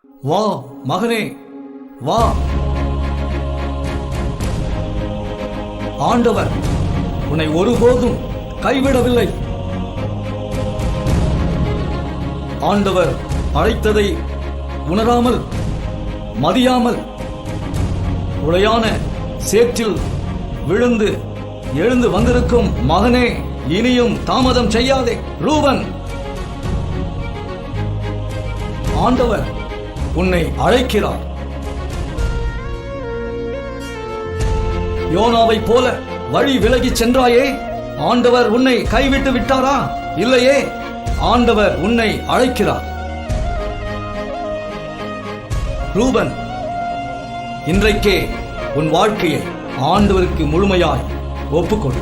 வா மகனே, வா. ஆண்டவர் உன்னை ஒருபோதும் கைவிடவில்லை. ஆண்டவர் அழைத்ததை உணராமல் மதியாமல் உளையான சேற்றில் விழுந்து எழுந்து வந்திருக்கும் மகனே, இனியும் தாமதம் செய்யாதே. ரூபன், ஆண்டவர் உன்னை அழைக்கிறார். யோனாவை போல வழி விலகிச் சென்றாயே, ஆண்டவர் உன்னை கைவிட்டு விட்டாரா? இல்லையே, ஆண்டவர் உன்னை அழைக்கிறார். ரூபன், இன்றைக்கே உன் வாழ்க்கையை ஆண்டவருக்கு முழுமையாய் ஒப்புக்கொடு.